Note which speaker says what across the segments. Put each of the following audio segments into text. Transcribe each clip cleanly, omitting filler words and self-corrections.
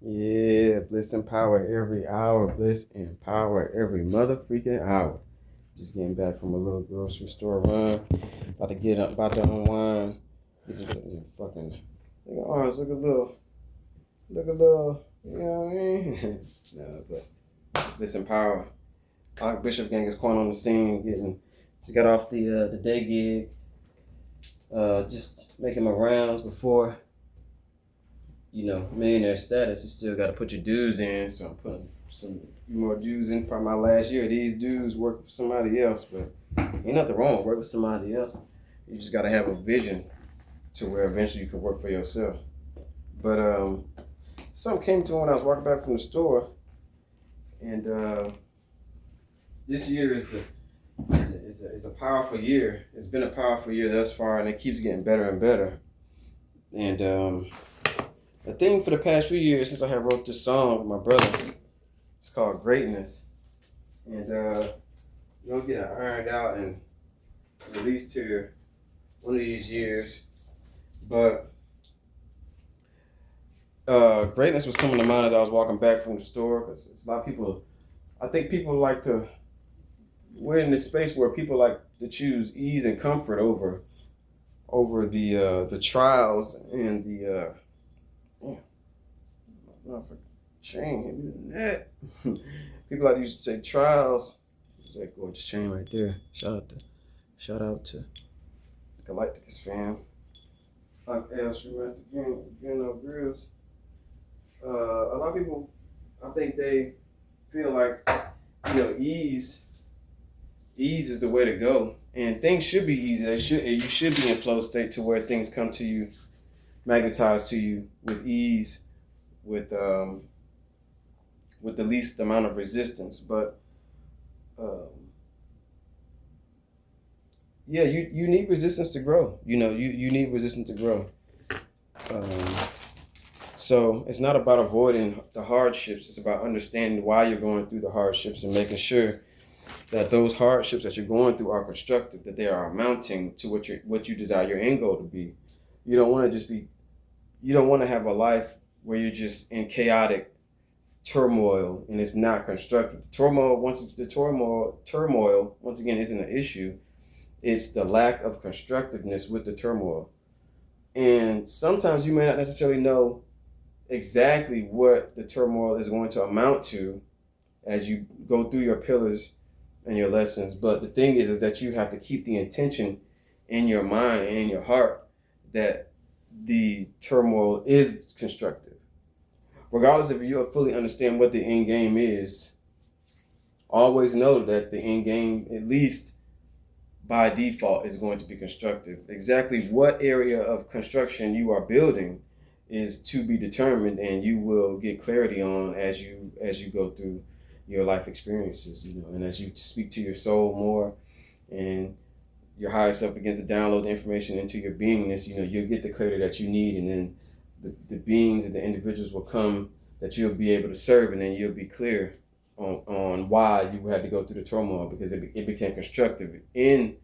Speaker 1: Yeah, bliss and power every hour. Bliss and power every mother freaking hour. Just getting back from a little grocery store run. About to get up, about to unwind. Get the fucking look at arms, look a little, you know what I mean? No, but bliss and power. Bishop Gangus Quan on the scene, just got off the day gig. Just making my rounds before millionaire status. You still got to put your dues in. So I'm putting few more dues in. Probably my last year. These dues work for somebody else, but ain't nothing wrong with working with somebody else. You just got to have a vision to where eventually you can work for yourself. But something came to me when I was walking back from the store, and this year is a powerful year. It's been a powerful year thus far, and it keeps getting better and better. And the theme for the past few years since I have wrote this song with my brother, it's called Greatness. And you're going to get it ironed out and released to one of these years. But greatness was coming to mind as I was walking back from the store, because a lot of people, I think people like to, we're in this space where people like to choose ease and comfort over the trials and the chain hit me in the neck. People like to use to take trials. That gorgeous chain right there. Shout out to the Galacticus fam. Uncle L. Rest again, Grills. A lot of people, I think they feel like, ease is the way to go, and things should be easy. You should be in flow state to where things come to you, magnetized to you with ease, with the least amount of resistance. But you need resistance to grow. You need resistance to grow. So it's not about avoiding the hardships. It's about understanding why you're going through the hardships and making sure that those hardships that you're going through are constructive, that they are amounting to what you desire your end goal to be. You don't want to have a life where you're just in chaotic turmoil and it's not constructive. The turmoil, once again, isn't an issue. It's the lack of constructiveness with the turmoil. And sometimes you may not necessarily know exactly what the turmoil is going to amount to as you go through your pillars and your lessons. But the thing is that you have to keep the intention in your mind and in your heart that the turmoil is constructive. Regardless if you fully understand what the end game is, always know that the end game, at least by default, is going to be constructive. Exactly what area of construction you are building is to be determined, and you will get clarity on as you go through your life experiences, and as you speak to your soul more and your higher self begins to download the information into your beingness, you'll get the clarity that you need, and then the beings and the individuals will come that you'll be able to serve, and then you'll be clear on why you had to go through the turmoil, because it became constructive in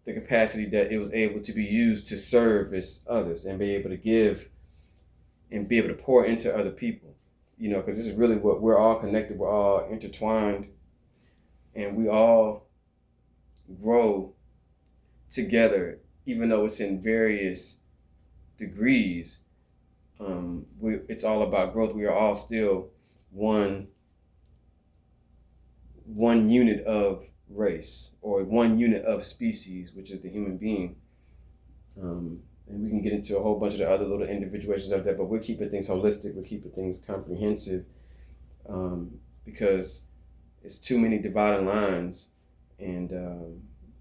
Speaker 1: the capacity that it was able to be used to service others and be able to give and be able to pour into other people, because this is really what we're all connected, we're all intertwined, and we all grow together, even though it's in various degrees. It's all about growth. We are all still one unit of race, or one unit of species, which is the human being. And we can get into a whole bunch of the other little individuations of that, but we're keeping things holistic, we're keeping things comprehensive, because it's too many dividing lines, and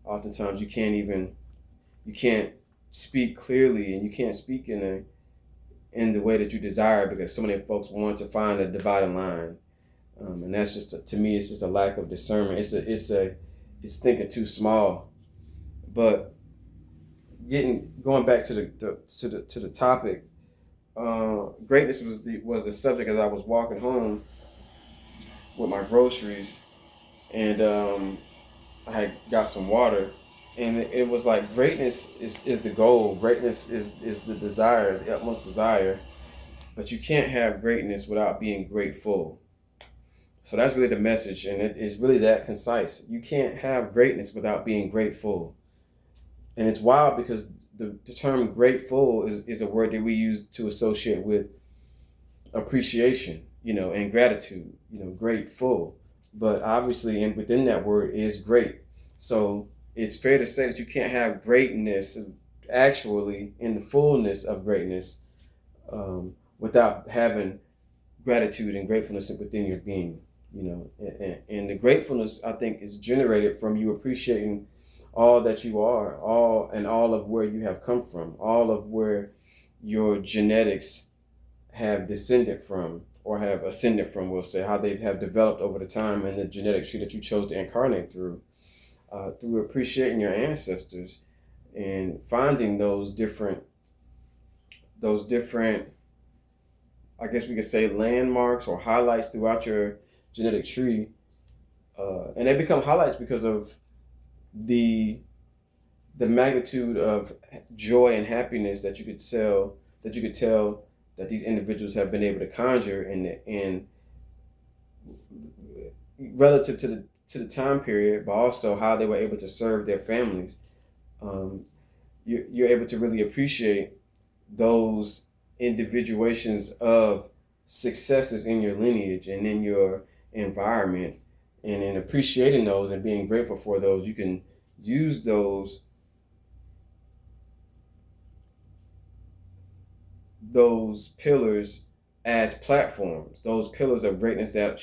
Speaker 1: oftentimes you can't speak clearly, and you can't speak in the way that you desire, because so many folks want to find a dividing line, and that's just, to me, it's just a lack of discernment. It's thinking too small. But going back to the topic, greatness was the subject as I was walking home with my groceries, and I had got some water, and it was like, greatness is the goal. Greatness is the desire, the utmost desire. but you can't have greatness without being grateful. So that's really the message, and it is really that concise. You can't have greatness without being grateful. And it's wild because the term grateful is a word that we use to associate with appreciation, and gratitude, grateful. But obviously, and within that word is great. So it's fair to say that you can't have greatness actually in the fullness of greatness without having gratitude and gratefulness within your being. And the gratefulness, I think, is generated from you appreciating all that you are, all of where you have come from, all of where your genetics have descended from, or have ascended from, we'll say, how they have developed over the time, and the genetic tree that you chose to incarnate through appreciating your ancestors and finding those different, I guess we could say, landmarks or highlights throughout your genetic tree. And they become highlights because of the magnitude of joy and happiness that you could tell that these individuals have been able to conjure in relative to the time period, but also how they were able to serve their families. You're able to really appreciate those individuations of successes in your lineage and in your environment, and in appreciating those and being grateful for those, you can use those pillars as platforms, those pillars of greatness that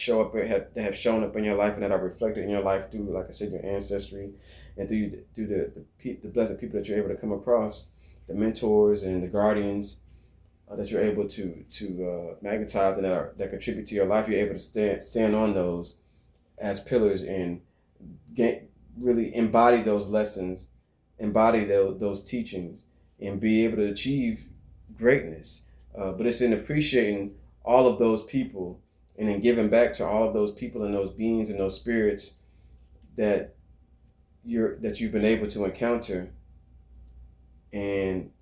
Speaker 1: have shown up in your life and that are reflected in your life through, like I said, your ancestry, and through the blessed people that you're able to come across, the mentors and the guardians that you're able to magnetize and that contribute to your life. You're able to stand on those as pillars and really embody those lessons, embody those teachings, and be able to achieve greatness. But it's in appreciating all of those people and then giving back to all of those people and those beings and those spirits that you've been able to encounter, and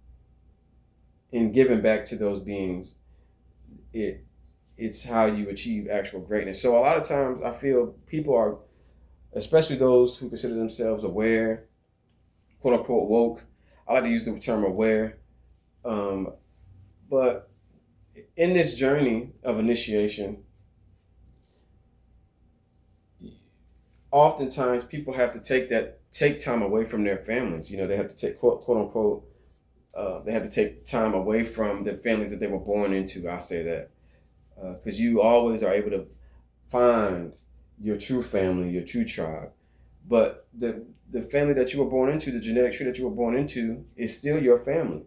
Speaker 1: in giving back to those beings, it's how you achieve actual greatness. So a lot of times I feel people are, especially those who consider themselves aware, quote unquote woke. I like to use the term aware. But in this journey of initiation, oftentimes people have to take time away from their families. They have to take quote unquote, they have to take time away from the families that they were born into. I say that because you always are able to find your true family, your true tribe. But the family that you were born into, the genetic tree that you were born into, is still your family.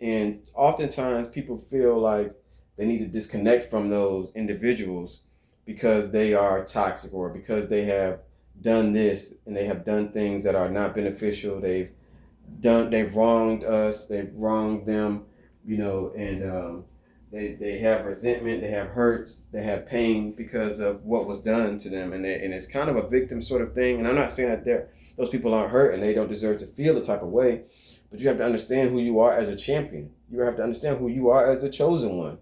Speaker 1: And oftentimes people feel like they need to disconnect from those individuals because they are toxic, or because they have done this and they have done things that are not beneficial. They've wronged us, they've wronged them, and they have resentment, they have hurts, they have pain because of what was done to them, and it's kind of a victim sort of thing. And I'm not saying that those people aren't hurt and they don't deserve to feel the type of way, but you have to understand who you are as a champion. You have to understand who you are as the chosen one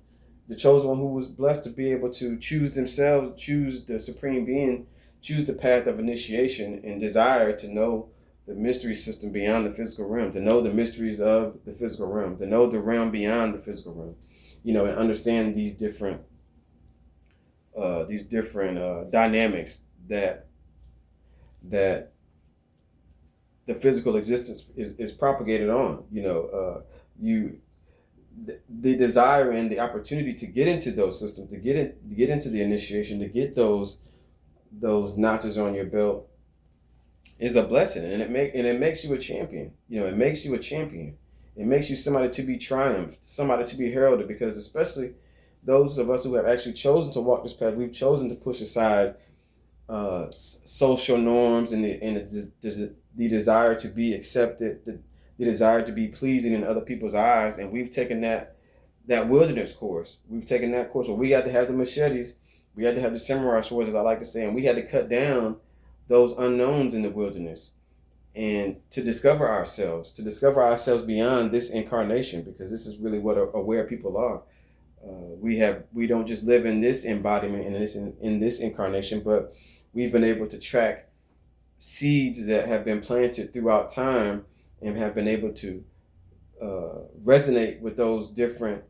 Speaker 1: who was blessed to be able to choose themselves, choose the supreme being, choose the path of initiation, and desire to know the mystery system beyond the physical realm, to know the mysteries of the physical realm, to know the realm beyond the physical realm, and understand these different dynamics that the physical existence is propagated on. The desire and the opportunity to get into those systems, to get into the initiation, to get those notches on your belt is a blessing, and it makes you a champion. It makes you a champion. It makes you somebody to be triumphed, somebody to be heralded, because especially those of us who have actually chosen to walk this path, we've chosen to push aside social norms and the desire to be accepted, the desire to be pleasing in other people's eyes, and we've taken that wilderness course. We've taken that course where we had to have the machetes, we had to have the samurai swords, as I like to say, and we had to cut down those unknowns in the wilderness, and to discover ourselves beyond this incarnation, because this is really what aware people are. We don't just live in this embodiment and in this incarnation, but we've been able to track seeds that have been planted throughout time and have been able to resonate with those different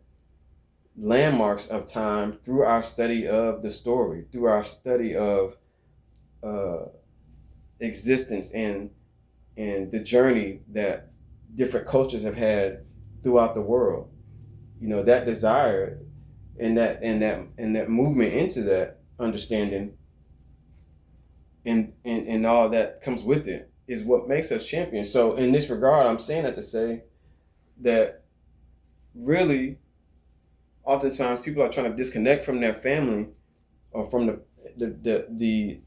Speaker 1: landmarks of time through our study of the story, through our study of uh, existence and the journey that different cultures have had throughout the world. That desire and that movement into that understanding and all that comes with it is what makes us champions. So in this regard, I'm saying that to say that really oftentimes people are trying to disconnect from their family or from the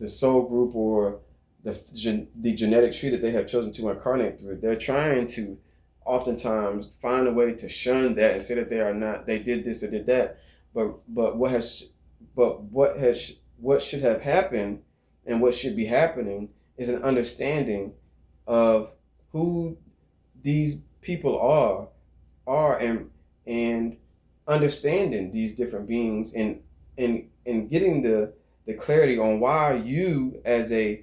Speaker 1: soul group or the genetic tree that they have chosen to incarnate through. They're trying to oftentimes find a way to shun that and say that they did this or did that. But what should have happened and what should be happening is an understanding of who these people are and understanding these different beings and getting the clarity on why you as a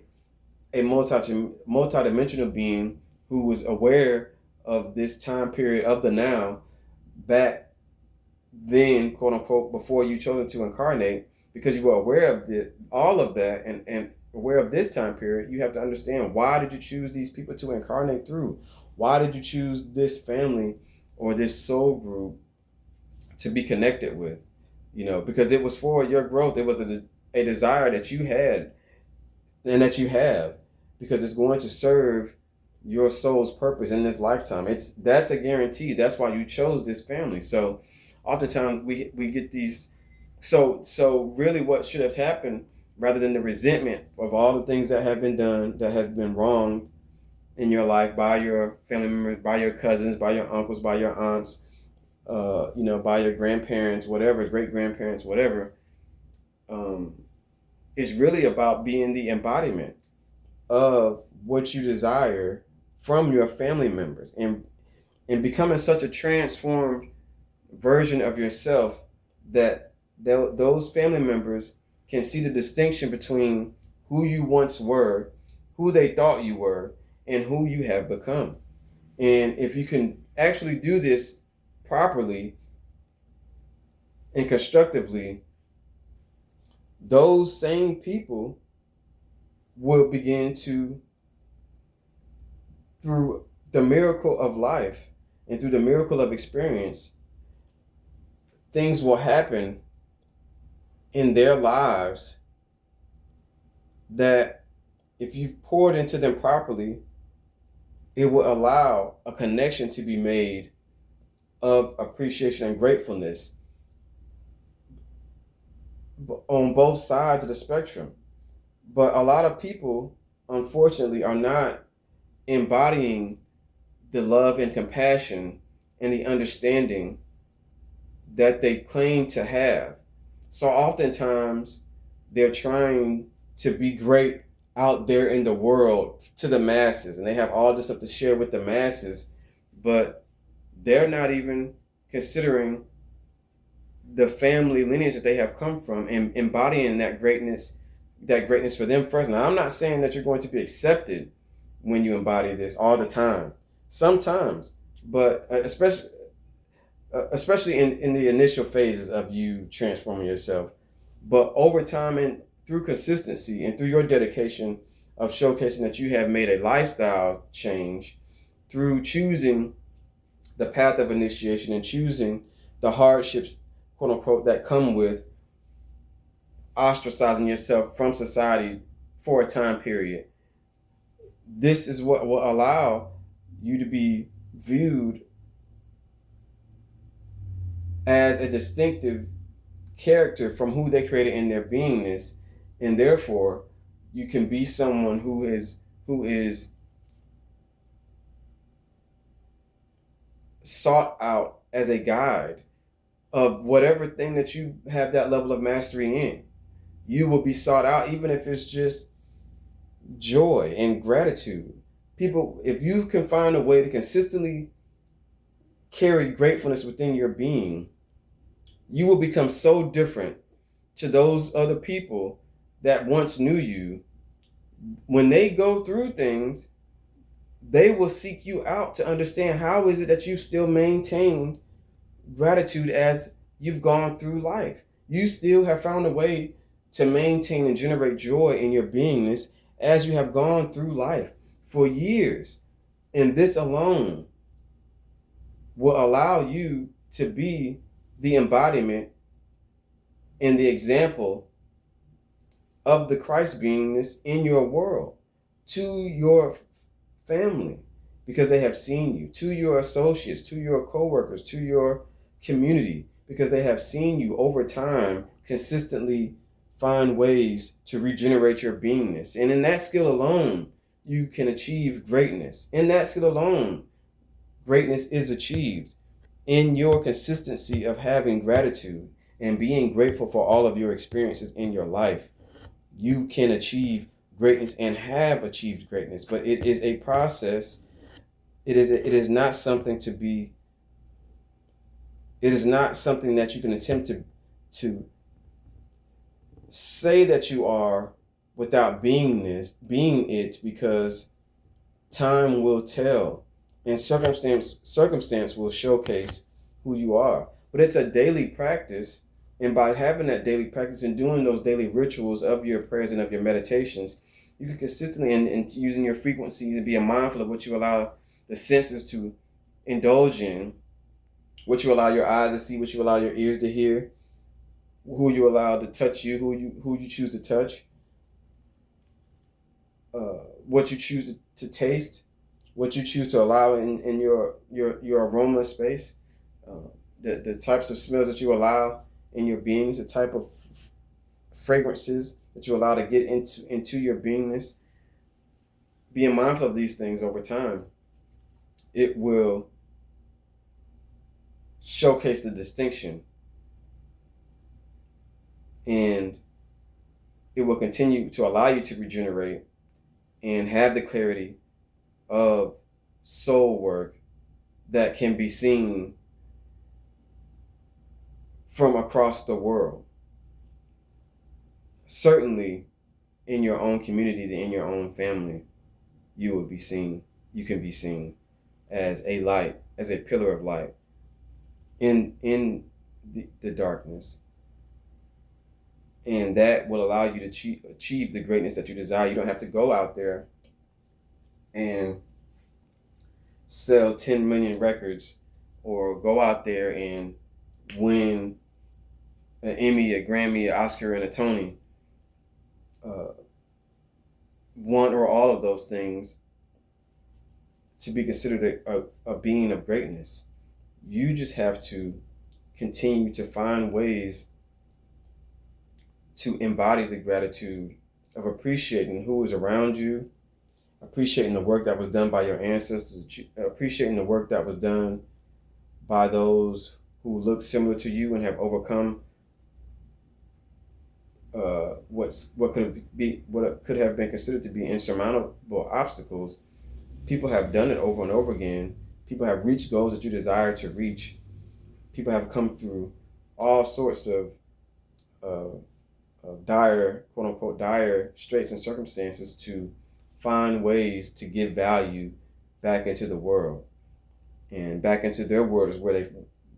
Speaker 1: multi-dimensional being who was aware of this time period of the now back then, quote unquote, before you chose to incarnate, because you were aware of all of that and aware of this time period. You have to understand, why did you choose these people to incarnate through? Why did you choose this family or this soul group to be connected with? Because it was for your growth. It was a desire that you had and that you have, because it's going to serve your soul's purpose in this lifetime. That's a guarantee. That's why you chose this family. So oftentimes we get these. So really, what should have happened, rather than the resentment of all the things that have been done, that have been wrong in your life by your family members, by your cousins, by your uncles, by your aunts, by your grandparents, whatever, great grandparents, whatever, is really about being the embodiment of what you desire from your family members and becoming such a transformed version of yourself that those family members can see the distinction between who you once were, who they thought you were, and who you have become. And if you can actually do this properly and constructively, those same people will begin to, through the miracle of life and through the miracle of experience, things will happen in their lives that, if you've poured into them properly, it will allow a connection to be made of appreciation and gratefulness on both sides of the spectrum. But a lot of people, unfortunately, are not embodying the love and compassion and the understanding that they claim to have. So oftentimes they're trying to be great out there in the world to the masses, and they have all this stuff to share with the masses, but they're not even considering the family lineage that they have come from and embodying that greatness for them first. Now, I'm not saying that you're going to be accepted when you embody this all the time. Sometimes, but especially in the initial phases of you transforming yourself. But over time and through consistency and through your dedication of showcasing that you have made a lifestyle change, through choosing the path of initiation and choosing the hardships, quote unquote, that come with ostracizing yourself from society for a time period. This is what will allow you to be viewed as a distinctive character from who they created in their beingness, and therefore you can be someone who is sought out as a guide of whatever thing that you have that level of mastery in. You will be sought out, even if it's just joy and gratitude. People, if you can find a way to consistently carry gratefulness within your being, You will become so different to those other people that once knew you. When they go through things, they will seek you out to understand how is it that you still maintain gratitude as you've gone through life. You still have found a way to maintain and generate joy in your beingness as you have gone through life for years. And this alone will allow you to be the embodiment and the example of the Christ beingness in your world to your family, because they have seen you, to your associates, to your coworkers, to your community, because they have seen you over time consistently find ways to regenerate your beingness. And in that skill alone, you can achieve greatness. In that skill alone, greatness is achieved in your consistency of having gratitude and being grateful for all of your experiences in your life. You can achieve greatness and have achieved greatness, but it is a process. It is not something to be. It is not something that you can attempt to say that you are without being it, because time will tell and circumstance will showcase who you are. But it's a daily practice, and by having that daily practice and doing those daily rituals of your prayers and of your meditations, you can consistently, and using your frequency to be mindful of what you allow the senses to indulge in, what you allow your eyes to see, what you allow your ears to hear, who you allow to touch you, who you choose to touch, what you choose to taste, what you choose to allow in your aroma space, the types of smells that you allow in your beings, the type of fragrances that you allow to get into your beingness. Being mindful of these things over time, it will showcase the distinction, and it will continue to allow you to regenerate and have the clarity of soul work that can be seen from across the world. Certainly in your own community, in your own family, you will be seen. You can be seen as a light, as a pillar of light in the darkness. And that will allow you to achieve the greatness that you desire. You don't have to go out there and sell 10 million records, or go out there and win an Emmy, a Grammy, an Oscar, and a Tony. One or all of those things to be considered a being of greatness. You just have to continue to find ways to embody the gratitude of appreciating who is around you, appreciating the work that was done by your ancestors, appreciating the work that was done by those who look similar to you and have overcome what could have been considered to be insurmountable obstacles. People have done it over and over again. People have reached goals that you desire to reach. People have come through all sorts of dire, quote unquote, dire straits and circumstances to find ways to give value back into the world, and back into their world is where they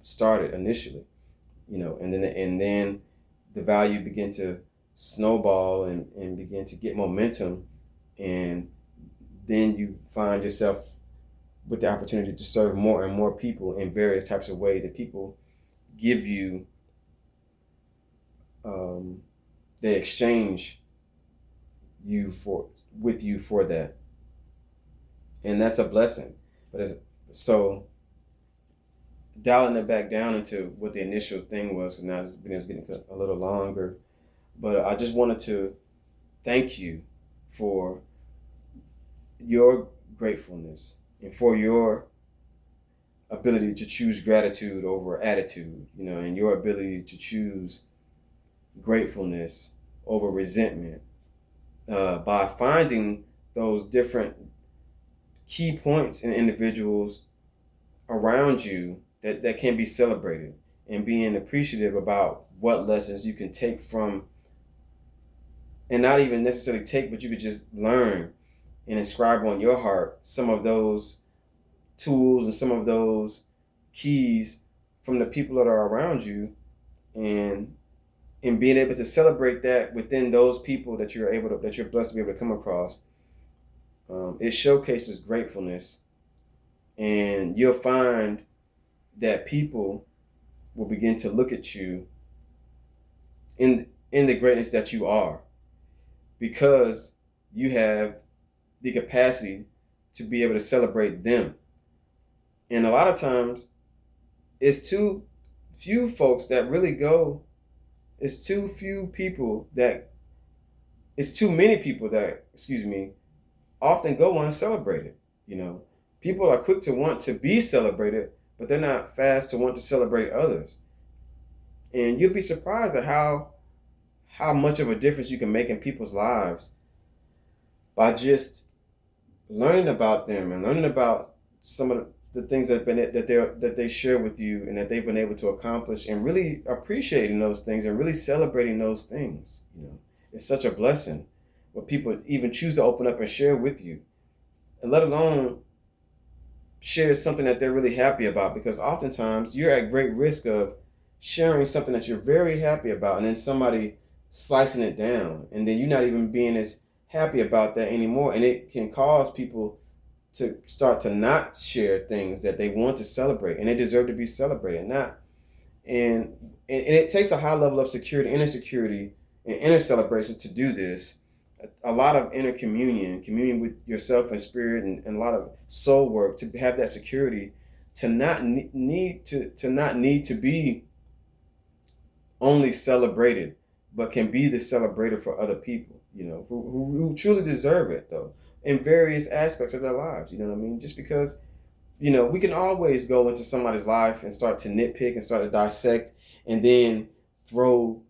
Speaker 1: started initially, and then the value began to snowball and begin to get momentum, and then you find yourself with the opportunity to serve more and more people in various types of ways, that people give you, they exchange with you for that, and that's a blessing. But so dialing it back down into what the initial thing was, and now this video is getting a little longer, but I just wanted to thank you for your gratefulness and for your ability to choose gratitude over attitude, and your ability to choose gratefulness over resentment, by finding those different key points in individuals around you that can be celebrated, and being appreciative about what lessons you can take from, and not even necessarily take, but you could just learn and inscribe on your heart some of those tools and some of those keys from the people that are around you, and being able to celebrate that within those people that you're blessed to be able to come across. It showcases gratefulness, and you'll find that people will begin to look at you in the greatness that you are, because you have the capacity to be able to celebrate them. And a lot of times it's too few folks that really go, it's too few people that, it's too many people that, often go uncelebrated. People are quick to want to be celebrated, but they're not fast to want to celebrate others. And you'll be surprised at how much of a difference you can make in people's lives by just learning about them and learning about some of the things that they share with you and that they've been able to accomplish, and really appreciating those things and really celebrating those things. It's such a blessing when people even choose to open up and share with you, and let alone share something that they're really happy about, because oftentimes you're at great risk of sharing something that you're very happy about and then somebody slicing it down, and then you're not even being as happy about that anymore, and it can cause people to start to not share things that they want to celebrate and they deserve to be celebrated. Not and it takes a high level of security, inner security, and inner celebration to do this. A lot of inner communion with yourself and spirit, and a lot of soul work to have that security, to not need to be only celebrated, but can be the celebrator for other people, who truly deserve it, though, in various aspects of their lives. You know what I mean? Just because, we can always go into somebody's life and start to nitpick and start to dissect, and then throw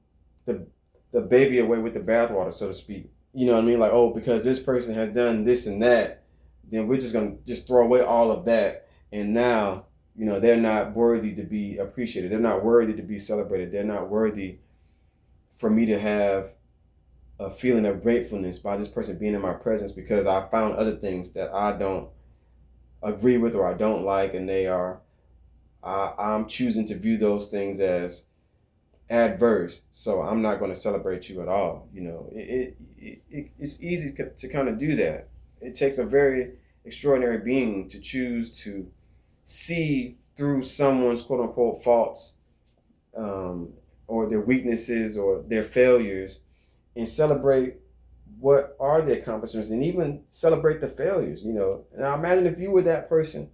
Speaker 1: the baby away with the bathwater, so to speak. You know what I mean? Like, oh, because this person has done this and that, then we're just going to just throw away all of that. And now, they're not worthy to be appreciated. They're not worthy to be celebrated. They're not worthy for me to have a feeling of gratefulness by this person being in my presence, because I found other things that I don't agree with or I don't like, and I'm choosing to view those things as adverse, so I'm not going to celebrate you at all. It's easy to kind of do that. It takes a very extraordinary being to choose to see through someone's quote unquote faults, or their weaknesses or their failures, and celebrate what are the accomplishments, and even celebrate the failures. Now imagine if you were that person.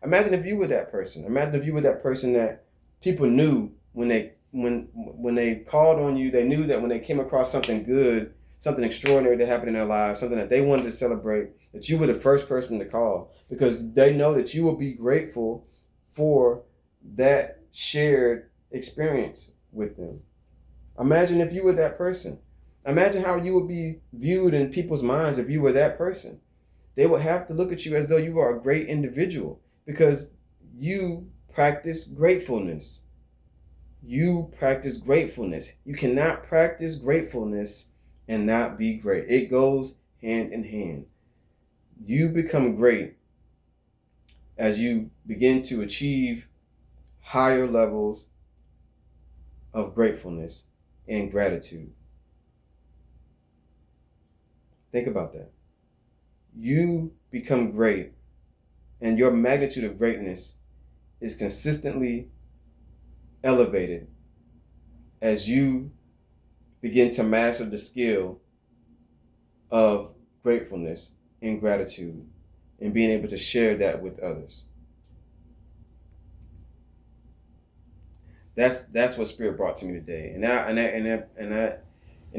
Speaker 1: Imagine if you were that person that people knew when they called on you, they knew that when they came across something good, something extraordinary that happened in their lives, something that they wanted to celebrate, that you were the first person to call, because they know that you will be grateful for that shared experience with them. Imagine if you were that person. Imagine how you would be viewed in people's minds if you were that person. They would have to look at you as though you are a great individual, because you practice gratefulness. You practice gratefulness. You cannot practice gratefulness and not be great. It goes hand in hand. You become great as you begin to achieve higher levels of gratefulness and gratitude. Think about that. You become great, and your magnitude of greatness is consistently elevated as you begin to master the skill of gratefulness and gratitude, and being able to share that with others. That's what Spirit brought to me today, and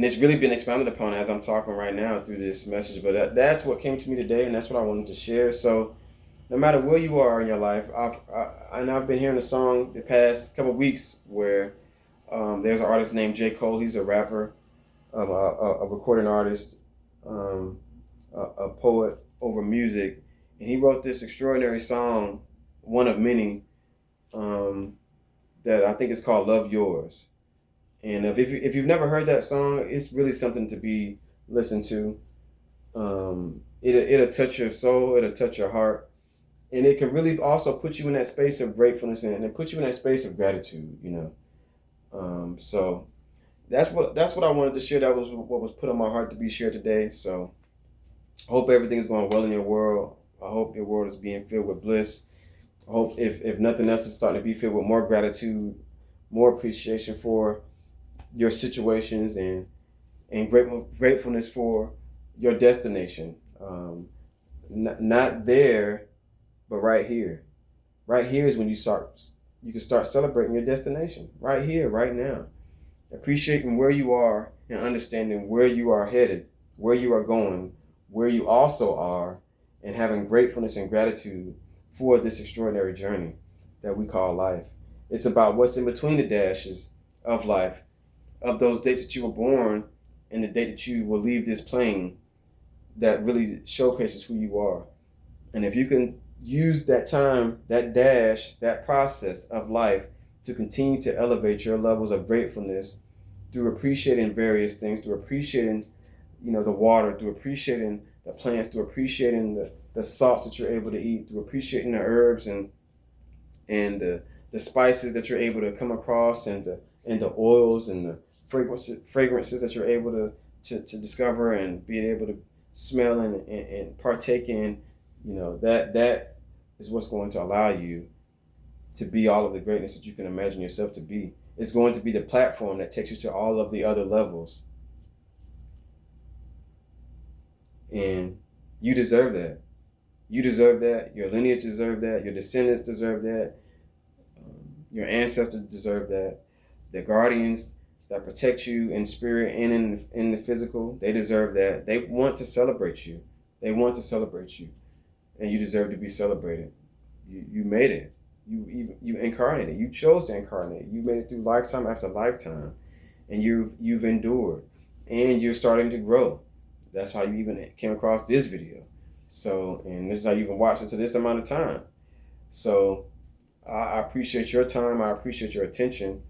Speaker 1: it's really been expounded upon as I'm talking right now through this message. But that's what came to me today, and that's what I wanted to share. So, no matter where you are in your life, I've been hearing a song the past couple of weeks where there's an artist named J. Cole. He's a rapper, a recording artist, a poet over music, and he wrote this extraordinary song, one of many, that I think is called Love Yours. And if you've never heard that song, it's really something to be listened to. It'll touch your soul, it'll touch your heart, and it can really also put you in that space of gratefulness, and it put you in that space of gratitude, So that's what I wanted to share. That was what was put on my heart to be shared today. So I hope everything is going well in your world. I hope your world is being filled with bliss. I hope if nothing else, it's starting to be filled with more gratitude, more appreciation for your situations, and gratefulness for your destination. Not there, but right here. Right here is when you can start celebrating your destination. Right here, right now. Appreciating where you are and understanding where you are headed, where you are going, where you also are, and having gratefulness and gratitude for this extraordinary journey that we call life. It's about what's in between the dashes of life, of those dates that you were born and the date that you will leave this plane, that really showcases who you are. And if you can use that time, that dash, that process of life to continue to elevate your levels of gratefulness through appreciating various things, through appreciating, the water, through appreciating the plants, through appreciating the salts that you're able to eat, through appreciating the herbs and the spices that you're able to come across, and the oils and the fragrances that you're able to discover and being able to smell and partake in, that is what's going to allow you to be all of the greatness that you can imagine yourself to be. It's going to be the platform that takes you to all of the other levels. And you deserve that. You deserve that. Your lineage deserve that. Your descendants deserve that. Your ancestors deserve that. The guardians that protect you in spirit and in the physical, they deserve that. They want to celebrate you. They want to celebrate you. And you deserve to be celebrated. You made it. You incarnated. You chose to incarnate. You made it through lifetime after lifetime. And you've endured. And you're starting to grow. That's how you even came across this video. So, and this is how you even watched it to this amount of time. So I appreciate your time. I appreciate your attention.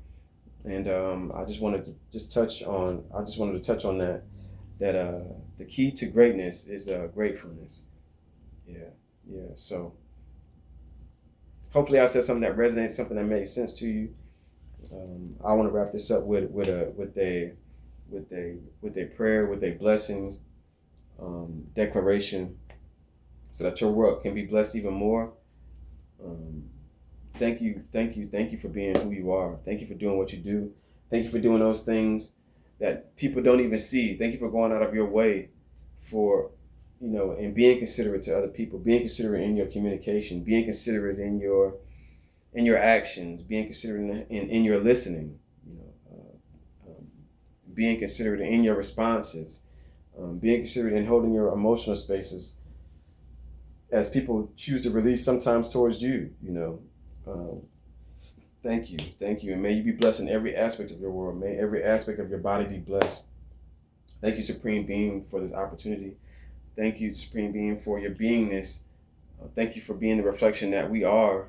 Speaker 1: And I just wanted to touch on that the key to greatness is gratefulness. Yeah. So hopefully I said something that resonates, something that makes sense to you. I want to wrap this up with a prayer, with a blessings declaration, so that your world can be blessed even more. Thank you for being who you are. Thank you for doing what you do. Thank you for doing those things that people don't even see. Thank you for going out of your way for, and being considerate to other people, being considerate in your communication, being considerate in your actions, being considerate in your listening, being considerate in your responses, being considerate in holding your emotional spaces as people choose to release sometimes towards you, Thank you. And may you be blessed in every aspect of your world. May every aspect of your body be blessed. Thank you, Supreme Being, for this opportunity. Thank you, Supreme Being, for your beingness. Thank you for being the reflection that we are.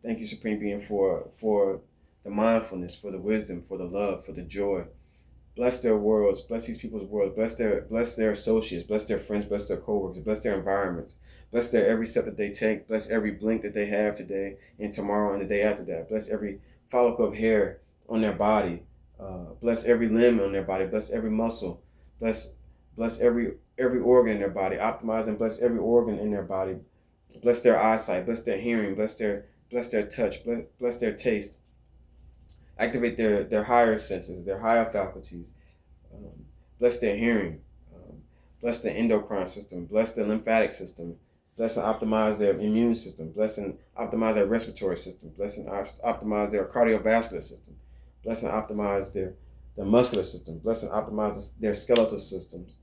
Speaker 1: Thank you, Supreme Being, for the mindfulness, for the wisdom, for the love, for the joy. Bless their worlds. Bless these people's worlds. Bless their associates. Bless their friends. Bless their coworkers. Bless their environments. Bless their every step that they take. Bless every blink that they have today and tomorrow and the day after that. Bless every follicle of hair on their body. Bless every limb on their body. Bless every muscle. Bless every organ in their body. Optimize and bless every organ in their body. Bless their eyesight. Bless their hearing. Bless their touch. Bless their taste. Activate their higher senses, their higher faculties. Bless their hearing. Bless the endocrine system. Bless the lymphatic system. Bless and optimize their immune system. Bless and optimize their respiratory system. Bless and optimize their cardiovascular system. Bless and optimize their muscular system. Bless and optimize their skeletal systems.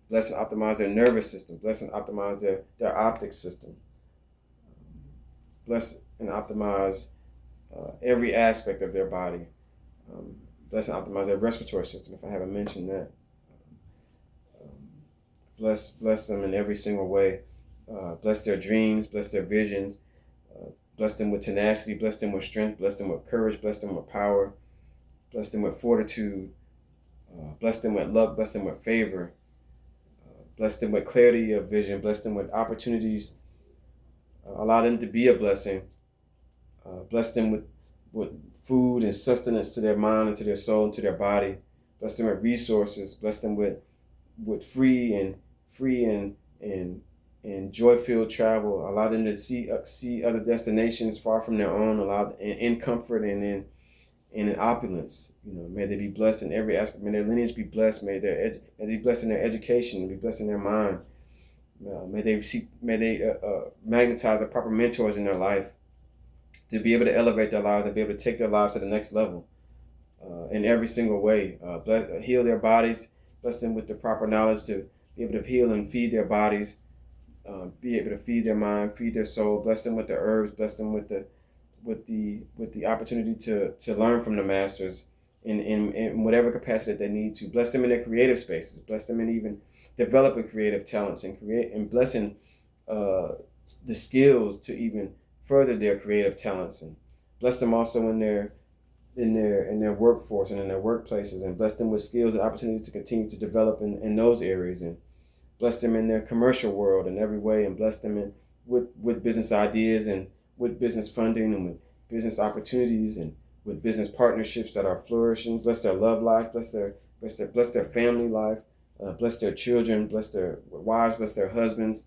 Speaker 1: Bless and optimize their nervous system. Bless and optimize their optic system. Bless and optimize every aspect of their body. Bless and optimize their respiratory system, if I haven't mentioned that. Bless them in every single way. Bless their dreams, bless their visions, Bless them with tenacity, bless them with strength, bless them with courage, bless them with power, bless them with fortitude, bless them with luck, bless them with favor, bless them with clarity of vision, bless them with opportunities, allow them to be a blessing, bless them with food and sustenance to their mind and to their soul and to their body, bless them with resources, bless them with free and joy-filled travel, allow them to see other destinations far from their own, in comfort and in opulence. May they be blessed in every aspect. May their lineage be blessed. May they be blessed in their education. Be blessed in their mind. May they magnetize the proper mentors in their life to be able to elevate their lives and be able to take their lives to the next level in every single way. Heal their bodies. Bless them with the proper knowledge to be able to heal and feed their bodies. Be able to feed their mind, feed their soul. Bless them with the herbs. Bless them with the opportunity to learn from the masters in whatever capacity that they need to. Bless them in their creative spaces. Bless them in even developing creative talents and blessing the skills to even further their creative talents, and bless them also in their workforce and in their workplaces, and bless them with skills and opportunities to continue to develop in those areas, and bless them in their commercial world in every way, and bless them with business ideas and with business funding and with business opportunities and with business partnerships that are flourishing. Bless their love life, bless their family life, bless their children, bless their wives, bless their husbands,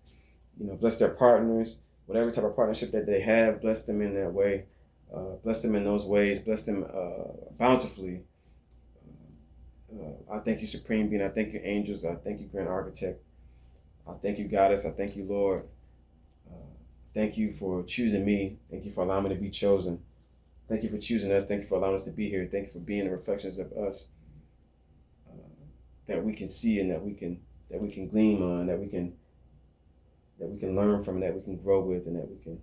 Speaker 1: bless their partners, whatever type of partnership that they have, bless them in that way. Bless them in those ways, bless them bountifully. I thank you, Supreme Being. I thank you, angels. I thank you, Grand Architect. I thank you, Goddess. I thank you, Lord. Thank you for choosing me. Thank you for allowing me to be chosen. Thank you for choosing us. Thank you for allowing us to be here. Thank you for being the reflections of us that we can see and that we can gleam on, that we can learn from, that we can grow with, and that we can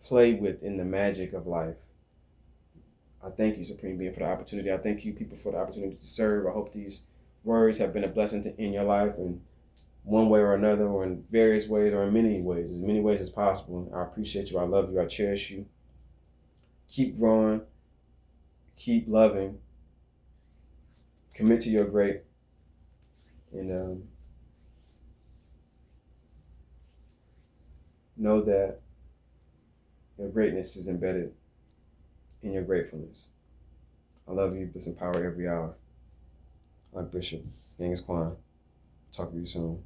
Speaker 1: play with in the magic of life. I thank you, Supreme Being, for the opportunity. I thank you, people, for the opportunity to serve. I hope these words have been a blessing in your life in one way or another, or in various ways, or in many ways, as many ways as possible. I appreciate you. I love you. I cherish you. Keep growing. Keep loving. Commit to your great. And know that your greatness is embedded in your gratefulness. I love you. Bliss and power every hour. I'm Bishop Gangus Quan. Talk to you soon.